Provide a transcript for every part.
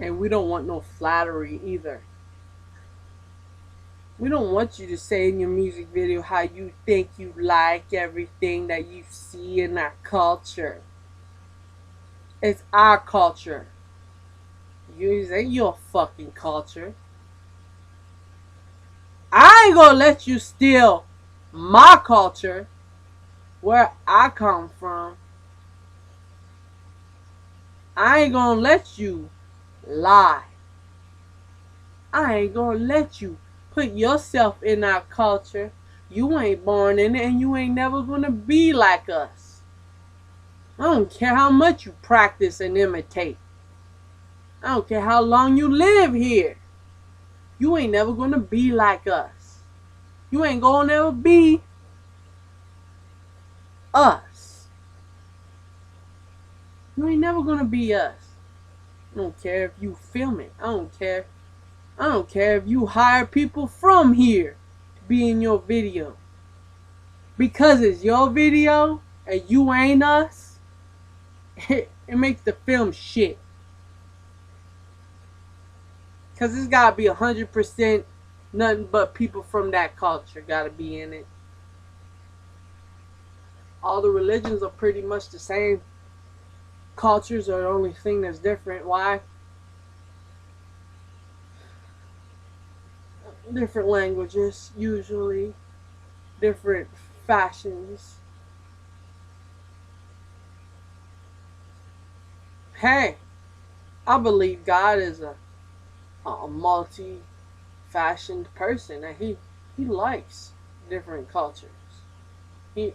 And we don't want no flattery either. We don't want you to say in your music video how you think you like everything that you see in our culture. It's our culture. You ain't your fucking culture. I ain't gonna let you steal my culture, where I come from. I ain't gonna let you lie. I ain't gonna let you put yourself in our culture. You ain't born in it and you ain't never gonna be like us. I don't care how much you practice and imitate. I don't care how long you live here. You ain't never gonna be like us. You ain't gonna ever be us. You ain't never gonna be us. I don't care if you film it. I don't care. I don't care if you hire people from here to be in your video. Because it's your video and you ain't us, it makes the film shit. Because it's gotta be 100% nothing but people from that culture gotta be in it. All the religions are pretty much the same. Cultures are the only thing that's different. Why? Different languages, usually. Different fashions. Hey, I believe God is a multi-fashioned person, and he likes different cultures. He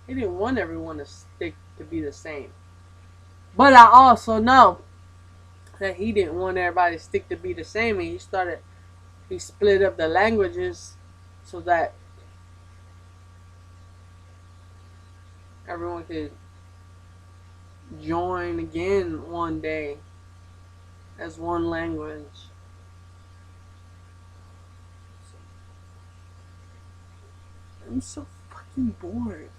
he didn't want everyone to stick to be the same. But I also know that he didn't want everybody to stick to be the same, and he split up the languages so that everyone could join again one day as one language. I'm so fucking bored.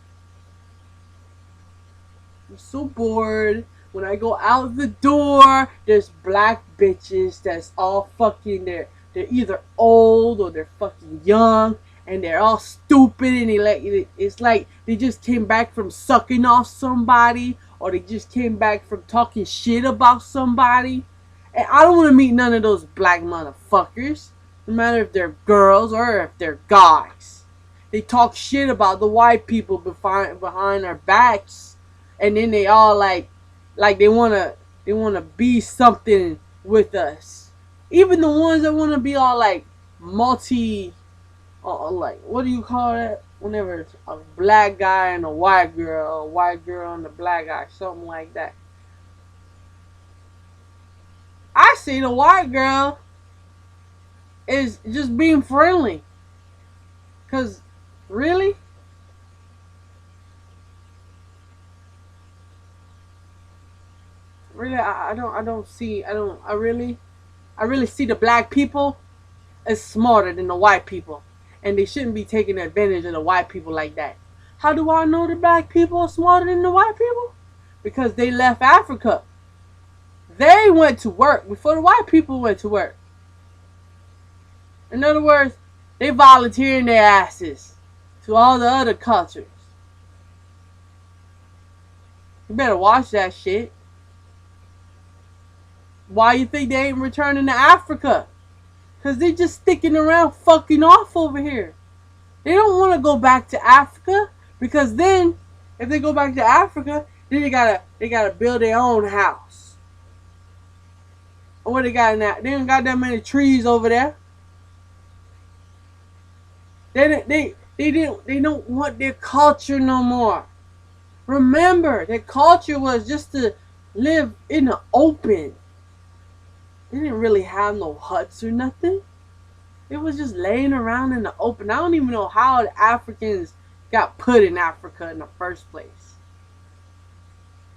I'm so bored. When I go out the door, there's black bitches that's all fucking they're either old or they're fucking young and they're all stupid and it's like they just came back from sucking off somebody or they just came back from talking shit about somebody. And I don't want to meet none of those black motherfuckers. No matter if they're girls or if they're guys. They talk shit about the white people behind our backs, and then they all like they wanna be something with us. Even the ones that wanna be all like multi, like what do you call that? Whenever it's a black guy and a white girl and a black guy, something like that. I see the white girl is just being friendly, cause really, really, I really see the black people as smarter than the white people, and they shouldn't be taking advantage of the white people like that. How do I know the black people are smarter than the white people? Because they left Africa. They went to work before the white people went to work. In other words, they volunteering their asses to all the other cultures. You better watch that shit. Why you think they ain't returning to Africa? Because they just sticking around fucking off over here. They don't want to go back to Africa because then, if they go back to Africa, then they gotta build their own house. And what they got now? They don't got that many trees over there. They don't want their culture no more. Remember, their culture was just to live in the open. They didn't really have no huts or nothing. It was just laying around in the open. I don't even know how the Africans got put in Africa in the first place.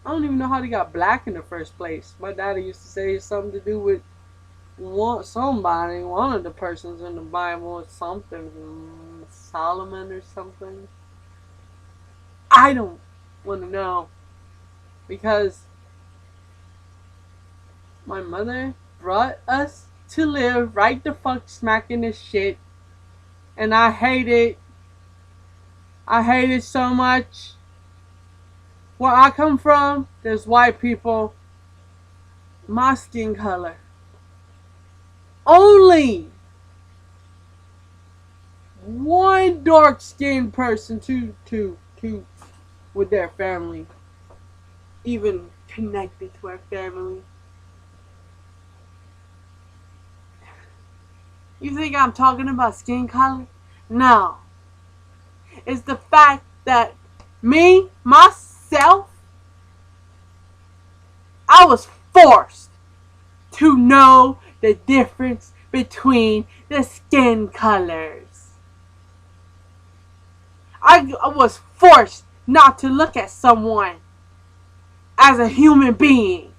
I don't even know how they got black in the first place. My daddy used to say it's something to do with one of the persons in the Bible or something, Solomon or something. I don't want to know because My mother brought us to live right the fuck smack in this shit. And I hate it. I hate it so much. Where I come from, there's white people. My skin color. Only one dark skinned person to with their family. Even connected to our family. You think I'm talking about skin color? No. It's the fact that me, myself, I was forced to know the difference between the skin colors. I was forced not to look at someone as a human being.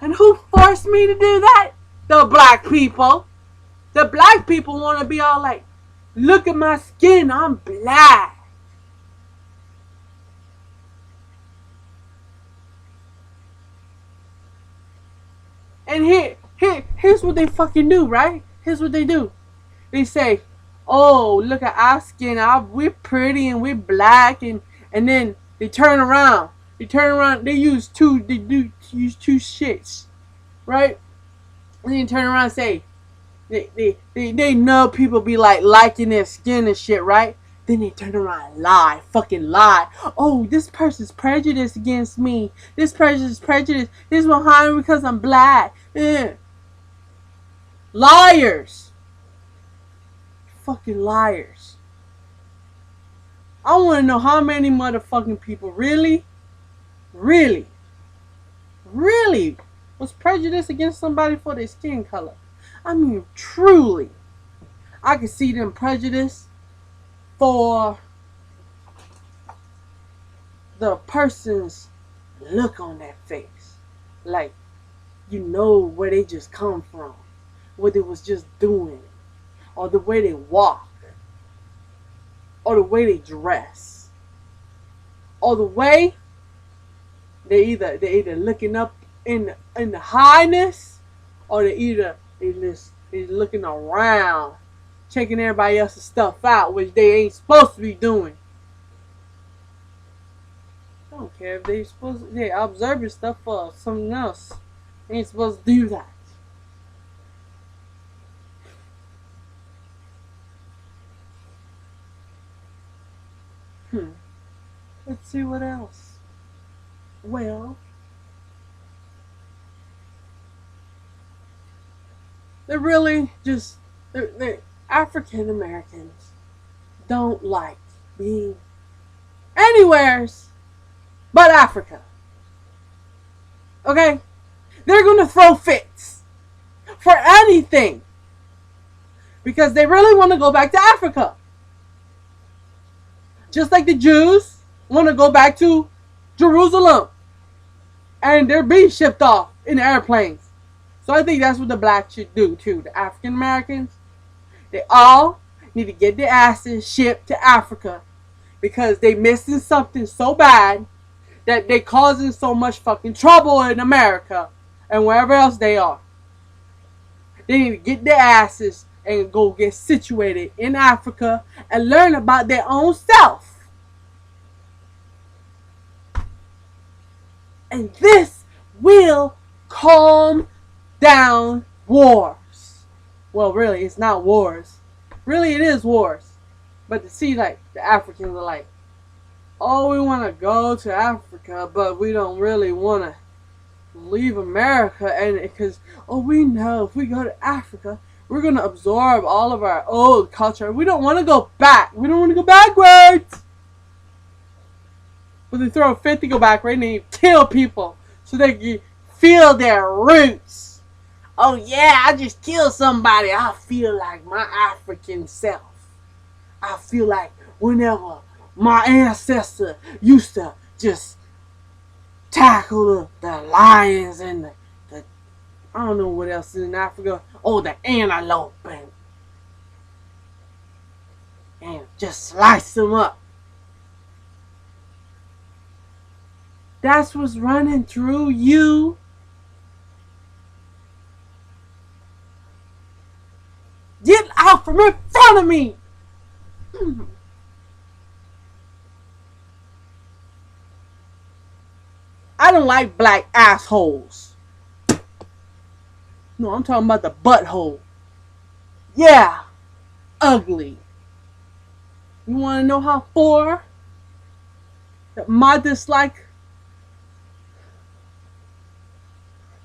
And who forced me to do that? The black people. The black people want to be all like, look at my skin, I'm black. And here's what they fucking do, right? Here's what they do. They say, oh, look at our skin, we're pretty and we're black, and then they turn around. They use two shits, right? And then turn around and say, they know people be like liking their skin and shit, right? Then they turn around and fucking lie. Oh, this person's prejudiced against me. This person's prejudiced. This one hiring because I'm black. Liars. Fucking liars. I want to know how many motherfucking people really was prejudiced against somebody for their skin color. I mean, truly, I can see them prejudiced for the person's look on their face. Like, you know where they just come from, what they was just doing, or the way they walk, or the way they dress, or the way they either looking up in the highness, or they looking around, checking everybody else's stuff out, which they ain't supposed to be doing. I don't care if they observing stuff for something else. They ain't supposed to do that. Let's see what else. Well, they're really just they're African Americans don't like being anywheres but Africa. Okay? They're gonna throw fits for anything because they really want to go back to Africa. Just like the Jews want to go back to Jerusalem and they're being shipped off in airplanes. So I think that's what the blacks should do too. The African Americans, they all need to get their asses shipped to Africa because they missing something so bad that they causing so much fucking trouble in America and wherever else they are. They need to get their asses and go get situated in Africa and learn about their own self. And this will calm down wars. Well, really, it's not wars. Really, it is wars. But to see, like, the Africans are like, oh, we want to go to Africa, but we don't really want to leave America. And because, oh, we know if we go to Africa, we're going to absorb all of our old culture. We don't want to go back. We don't want to go backwards. But they throw a fit to go back, right? And they kill people so they can feel their roots. Oh, yeah, I just killed somebody. I feel like my African self. I feel like whenever my ancestor used to just tackle the lions and the I don't know what else is in Africa. Oh, the antelope and just slice them up. That's what's running through you. from in front of me. I don't like black assholes. No, I'm talking about the butthole. Yeah, ugly. You want to know how far that my dislike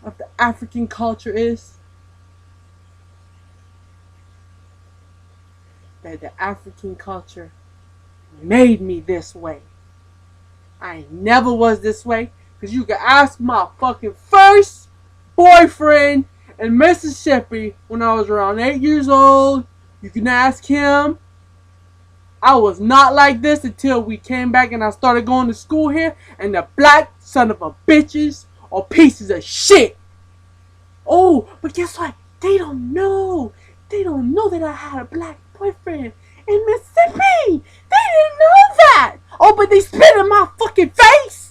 of the African culture is? That the African culture made me this way. I never was this way. Because you can ask my fucking first boyfriend in Mississippi when I was around 8 years old. You can ask him. I was not like this until we came back and I started going to school here. And the black son of a bitches are pieces of shit. Oh, but guess what? They don't know. They don't know that I had a black boyfriend in Mississippi. They didn't know that. Oh, but they spit in my fucking face.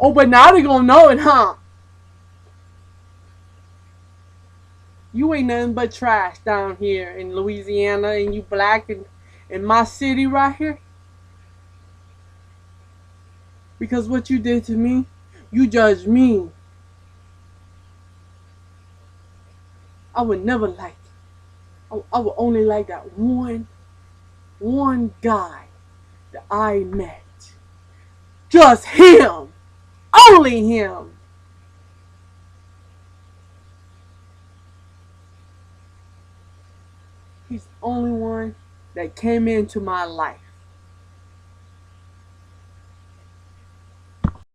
Oh, but now they gonna know it, huh? You ain't nothing but trash down here in Louisiana, and you black in my city right here. Because what you did to me, you judged me. I would never like it. I would only like that one guy that I met. Just him. Only him. He's the only one that came into my life.